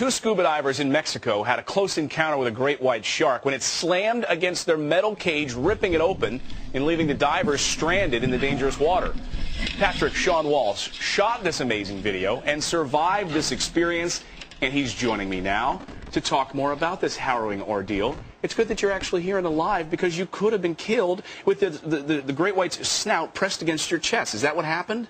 Two scuba divers in Mexico had a close encounter with a great white shark when it slammed against their metal cage, ripping it open and leaving the divers stranded in the dangerous water. Patrick Sean Walsh shot this amazing video and survived this experience, and he's joining me now to talk more about this harrowing ordeal. It's good that you're actually here and alive, because you could have been killed with the great white's snout pressed against your chest. Is that what happened?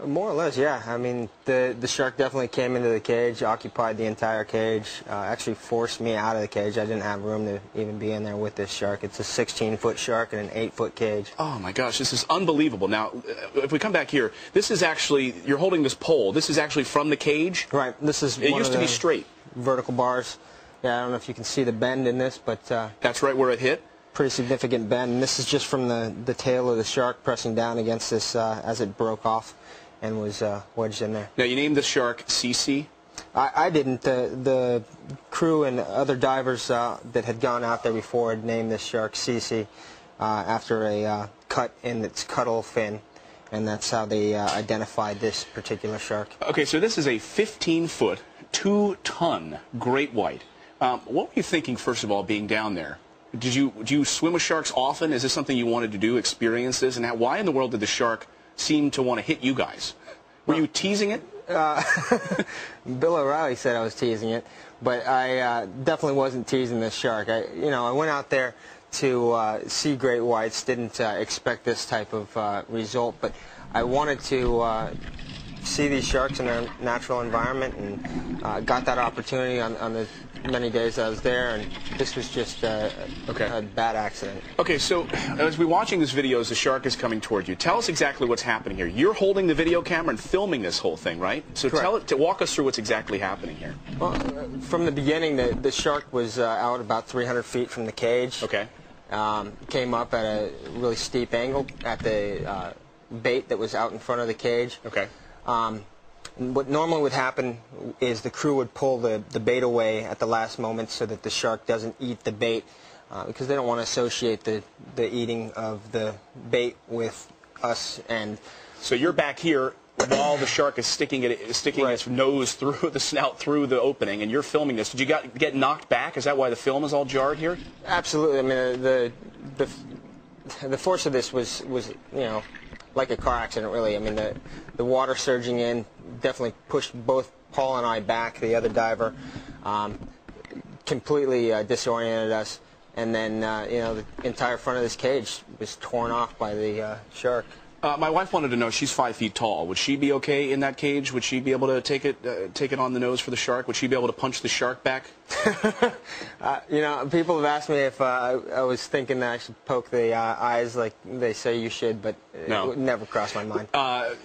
More or less, yeah. I mean, the shark definitely came into the cage, occupied the entire cage, actually forced me out of the cage. I didn't have room to even be in there with this shark. It's a 16-foot shark in an 8-foot cage. Oh my gosh, this is unbelievable. Now, if we come back here, this is actually, you're holding this pole. This is actually from the cage? Right. This is It used to be straight. Vertical bars. Yeah, I don't know if you can see the bend in this, but... That's right where it hit? Pretty significant bend. And this is just from the tail of the shark pressing down against this as it broke off and was wedged in there. Now, you named the shark Cece? I didn't. The crew and other divers that had gone out there before had named this shark Cece after a cut in its caudal fin, and that's how they identified this particular shark. Okay, so this is a 15-foot, 2-ton great white. What were you thinking, first of all, being down there? Do you swim with sharks often? Is this something you wanted to do, experience this? And why in the world did the shark seem to want to hit you guys? Were you teasing it? Bill O'Reilly said I was teasing it, but I definitely wasn't teasing this shark. I went out there to see great whites, didn't expect this type of result, but I wanted to see these sharks in their natural environment, and got that opportunity on the many days I was there, and this was just a bad accident. Okay, so as we're watching this video, as the shark is coming toward you, tell us exactly what's happening here. You're holding the video camera and filming this whole thing, right? So walk us through what's exactly happening here. Well, from the beginning, the shark was out about 300 feet from the cage. Okay. Came up at a really steep angle at the bait that was out in front of the cage. Okay. What normally would happen is the crew would pull the bait away at the last moment so that the shark doesn't eat the bait, because they don't want to associate the eating of the bait with us. And so you're back here while the shark is sticking its nose through the snout through the opening, and you're filming this. Did you get knocked back? Is that why the film is all jarred here? Absolutely. I mean, the force of this was like a car accident, really. I mean, the water surging in definitely pushed both Paul and I back, the other diver, completely disoriented us, and then the entire front of this cage was torn off by the shark. My wife wanted to know, she's 5 feet tall. Would she be okay in that cage? Would she be able to take it on the nose for the shark? Would she be able to punch the shark back? People have asked me if I was thinking that I should poke the eyes like they say you should, but no. It would never cross my mind.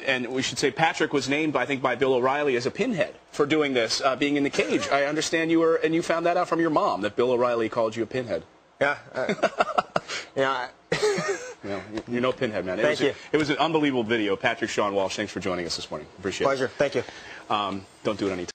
And we should say Patrick was named, I think, by Bill O'Reilly as a pinhead for doing this, being in the cage. I understand you found that out from your mom, that Bill O'Reilly called you a pinhead. Yeah. You're no pinhead, man. Thank you. It was an unbelievable video. Patrick Sean Walsh, thanks for joining us this morning. Appreciate it. Pleasure. Thank you. Don't do it any time.